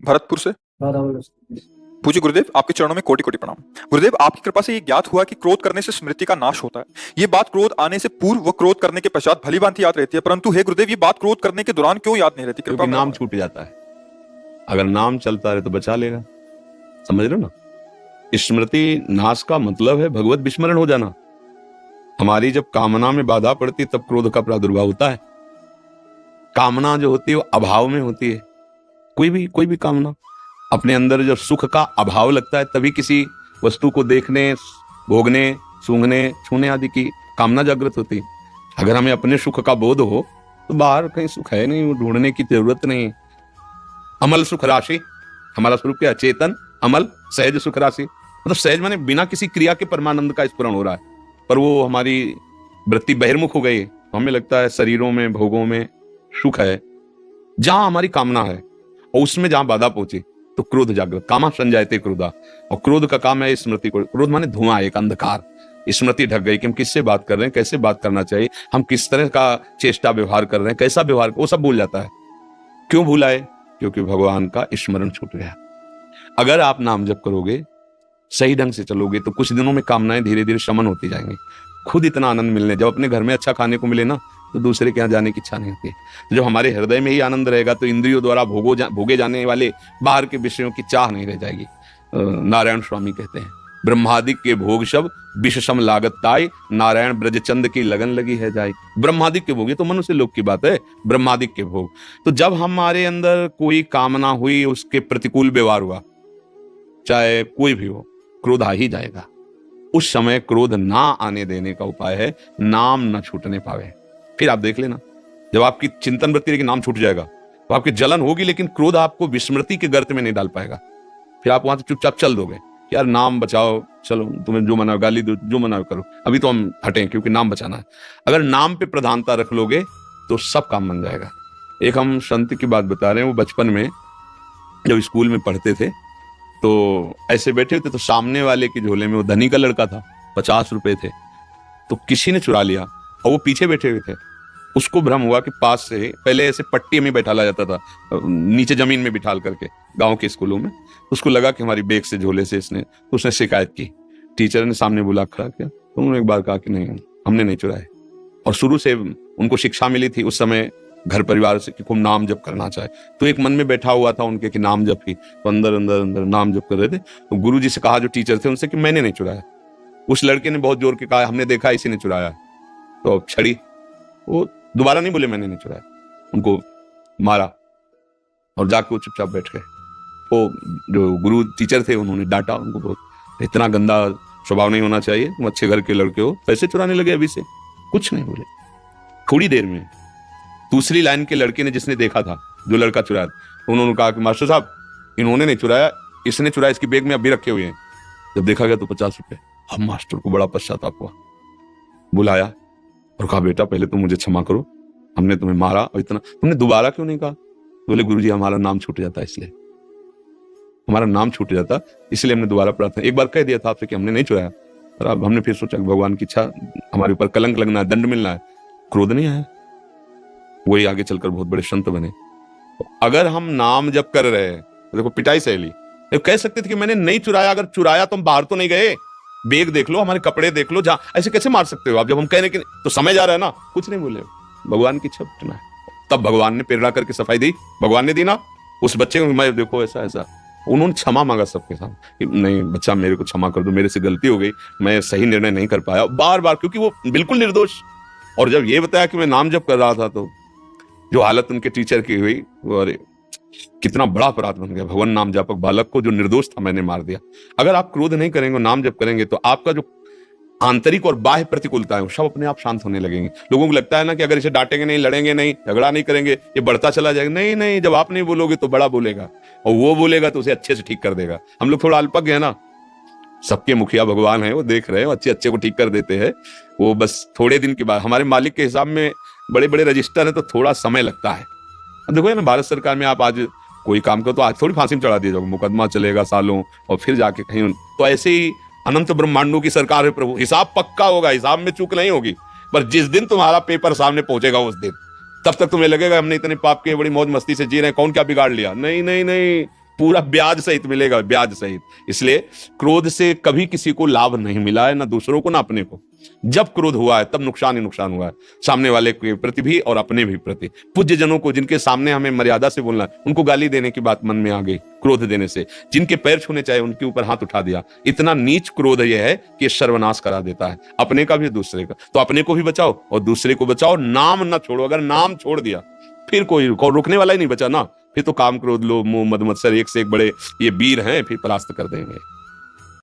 भरतपुर से। हाँ, पूज्य गुरुदेव, आपके चरणों में कोटि कोटि प्रणाम। गुरुदेव, आपकी कृपा से ये ज्ञात हुआ कि क्रोध करने से स्मृति का नाश होता है। ये बात क्रोध आने से पूर्व व क्रोध करने के पश्चात भली भांति याद रहती है, परंतु हे गुरुदेव, ये बात क्रोध करने के दौरान क्यों याद नहीं रहती? कृपा क्योंकि नाम छूट जाता है। अगर नाम चलता रहे तो बचा लेगा। समझ रहे हो ना? स्मृति नाश का मतलब है भगवत विस्मरण हो जाना। हमारी जब कामना में बाधा पड़ती है तब क्रोध का प्रादुर्भाव होता है। कामना जो होती है वो अभाव में होती है। कोई भी कामना, अपने अंदर जब सुख का अभाव लगता है तभी किसी वस्तु को देखने, भोगने, सूंघने, छूने आदि की कामना जागृत होती है। अगर हमें अपने सुख का बोध हो तो बाहर कहीं सुख है नहीं, वो ढूंढने की जरूरत नहीं। अमल सुख राशि, हमारा स्वरूप क्या? चेतन, अमल, सहज सुख राशि। मतलब सहज माने बिना किसी क्रिया के परमानंद का स्फुरण हो रहा है, पर वो हमारी वृत्ति बहिर्मुख हो गई। हमें लगता है शरीरों में, भोगों में सुख है। जहां हमारी कामना है और उसमें जहां बाधा पहुंची तो क्रोध जागृत, कामा संजायते क्रोधा। और क्रोध का काम है स्मृति को, क्रोध माने धुआं, एक अंधकार। स्मृति ढक गई कि हम किससे बात कर रहे हैं, कैसे बात करना चाहिए, हम किस तरह का चेष्टा व्यवहार कर रहे हैं, कैसा व्यवहार, वो सब भूल जाता है। क्यों भूला है? क्योंकि भगवान का स्मरण छूट गया। अगर आप नाम जप करोगे, सही ढंग से चलोगे, तो कुछ दिनों में कामनाएं धीरे धीरे शमन होती जाएंगी। खुद इतना आनंद मिलने, जब अपने घर में अच्छा खाने को मिले ना तो दूसरे के यहाँ जाने की इच्छा नहीं होती। तो जब हमारे हृदय में ही आनंद रहेगा तो इंद्रियों द्वारा भोगे जाने वाले बाहर के विषयों की चाह नहीं रह जाएगी। नारायण स्वामी कहते हैं, ब्रह्मादिक के भोग शब विष सम लागत ताई, नारायण ब्रजचंद की लगन लगी है जाई। ब्रह्मादिक के भोग, ये तो मनुष्य लोक की बात है, ब्रह्मादिक के भोग। तो जब हमारे अंदर कोई कामना हुई, उसके प्रतिकूल व्यवहार हुआ, चाहे कोई भी हो, क्रोध आ ही जाएगा। उस समय क्रोध ना आने देने का उपाय है नाम न छूटने पावे। फिर आप देख लेना, जब आपकी चिंतन वृत्ति रहेगी नाम छूट जाएगा तो आपकी जलन होगी, लेकिन क्रोध आपको विस्मृति के गर्त में नहीं डाल पाएगा। फिर आप वहां से चुपचाप चल दोगे, यार नाम बचाओ, चलो तुम्हें जो मना, गाली दो, जो मना करो, अभी तो हम हटें क्योंकि नाम बचाना है। अगर नाम पे प्रधानता रख लोगे तो सब काम बन जाएगा। एक हम संत की बात बता रहे हैं, वो बचपन में जब स्कूल में पढ़ते थे तो ऐसे बैठे होते तो सामने वाले की झोले में, वो धनी का लड़का था, 50 रुपए थे, तो किसी ने चुरा लिया और वो पीछे बैठे हुए थे। उसको भ्रम हुआ कि पास से पहले ऐसे पट्टी में बैठाला जाता था, नीचे जमीन में बिठाल करके गांव के स्कूलों में। उसको लगा कि हमारी बैग से, झोले से इसने, तो उसने शिकायत की। टीचर ने सामने बुला खड़ा किया तो उन्होंने एक बार कहा कि नहीं, हमने नहीं चुराए। और शुरू से उनको शिक्षा मिली थी उस समय घर परिवार से कि खूब नाम जप करना चाहे, तो एक मन में बैठा हुआ था उनके कि नाम जप ही, तो अंदर अंदर अंदर नाम जप कर रहे थे। तो गुरुजी से कहा, जो टीचर थे उनसे, कि मैंने नहीं चुराया। उस लड़के ने बहुत जोर के कहा, हमने देखा इसी ने चुराया। तो छड़ी, वो दोबारा नहीं बोले मैंने नहीं चुराया, उनको मारा और जाके वो चुपचाप बैठ गए। वो जो गुरु टीचर थे उन्होंने डांटा उनको बहुत, इतना गंदा स्वभाव नहीं होना चाहिए, तुम अच्छे घर के लड़के हो, पैसे चुराने लगे अभी से। कुछ नहीं बोले। थोड़ी देर में दूसरी लाइन के लड़के ने, जिसने देखा था जो लड़का चुराया, तो उन्होंने कहा कि मास्टर साहब, इन्होंने नहीं चुराया, इसने चुराया, इसकी बैग में अभी रखे हुए हैं। जब देखा गया तो 50 रुपए। अब मास्टर को बड़ा पश्चाताप हुआ, बुलाया और कहा, बेटा पहले तो मुझे क्षमा करो, हमने तुम्हें मारा और इतना, तुमने दोबारा क्यों नहीं कहा? बोले, गुरुजी हमारा नाम छूट जाता है, इसलिए हमारा नाम छूट जाता, इसलिए हमने दोबारा प्रार्थना, एक बार कह दिया था आपसे कि हमने नहीं चुराया, और अब हमने फिर सोचा कि भगवान की इच्छा, हमारे ऊपर कलंक लगना है, दंड मिलना है, क्रोध नहीं आया। वही आगे चलकर बहुत बड़े संत बने। तो अगर हम नाम जप कर रहे हैं, देखो पिटाई सहेली, कह सकते थे कि मैंने नहीं चुराया, अगर चुराया तो हम बाहर तो नहीं गए, बैग देख लो, हमारे कपड़े देख लो, जहां, ऐसे कैसे मार सकते हो आप? जब हम कह रहे कि तो समय जा रहा है ना, कुछ नहीं बोले, भगवान की इच्छा टूटना है। तब भगवान ने प्रेरणा करके सफाई दी, भगवान ने दी ना उस बच्चे को, मैं देखो ऐसा ऐसा, उन्होंने क्षमा मांगा सबके सामने कि नहीं बच्चा मेरे को क्षमा कर दो, मेरे से गलती हो गई, मैं सही निर्णय नहीं कर पाया, बार बार, क्योंकि वो बिल्कुल निर्दोष। और जब ये बताया कि मैं नाम जप कर रहा था तो जो हालत उनके टीचर की हुई, अरे कितना बड़ा अपराध बन गया। भगवान नाम जापक बालक को जो निर्दोष था मैंने मार दिया। अगर आप क्रोध नहीं करेंगे, नाम जप करेंगे, तो आपका जो आंतरिक और बाह्य प्रतिकूलता है सब अपने आप शांत होने लगेंगे। लोगों को लगता है ना कि अगर इसे डांटेंगे नहीं, लड़ेंगे नहीं, झगड़ा नहीं करेंगे, ये बढ़ता चला जाएगा। नहीं नहीं, जब आप नहीं बोलोगे तो बड़ा बोलेगा, और वो बोलेगा तो उसे अच्छे से ठीक कर देगा। हम लोग थोड़ा अल्पज्ञ है ना, सबके मुखिया भगवान है, वो देख रहे हैं, अच्छे अच्छे को ठीक कर देते हैं। वो बस थोड़े दिन के बाद, हमारे मालिक के हिसाब में बड़े बड़े रजिस्टर है तो थोड़ा समय लगता है। अब देखो ना, भारत सरकार में आप आज कोई काम करो तो आज थोड़ी फांसी में चढ़ा दिया जाओगे, मुकदमा चलेगा सालों और फिर जाके कहीं। तो ऐसे ही अनंत ब्रह्मांडों की सरकार है प्रभु, हिसाब पक्का होगा, हिसाब में चूक नहीं होगी। पर जिस दिन तुम्हारा पेपर सामने पहुंचेगा उस दिन, तब तक तुम्हें लगेगा हमने इतने पाप किए, बड़ी मौज मस्ती से जी रहे हैं, कौन क्या बिगाड़ लिया। नहीं नहीं नहीं, पूरा ब्याज सहित मिलेगा, ब्याज सहित। इसलिए क्रोध से कभी किसी को लाभ नहीं मिला है, ना दूसरों को ना अपने को। जब क्रोध हुआ है तब नुकसान ही नुकसान हुआ है, सामने वाले के प्रति भी और अपने भी प्रति। पूज्य जनों को जिनके सामने हमें मर्यादा से बोलना है, उनको गाली देने की बात मन में आ गई क्रोध देने से। जिनके पैर छूने चाहे उनके ऊपर हाथ उठा दिया। इतना नीच क्रोध यह है कि सर्वनाश करा देता है, अपने का भी दूसरे का। तो अपने को भी बचाओ और दूसरे को बचाओ, नाम ना छोड़ो। अगर नाम छोड़ दिया फिर कोई रुकने वाला ही नहीं बचा ना। फिर तो काम, क्रोध, लोभ, मोह, मद, मत्सर एक से एक बड़े ये वीर हैं, फिर परास्त कर देंगे।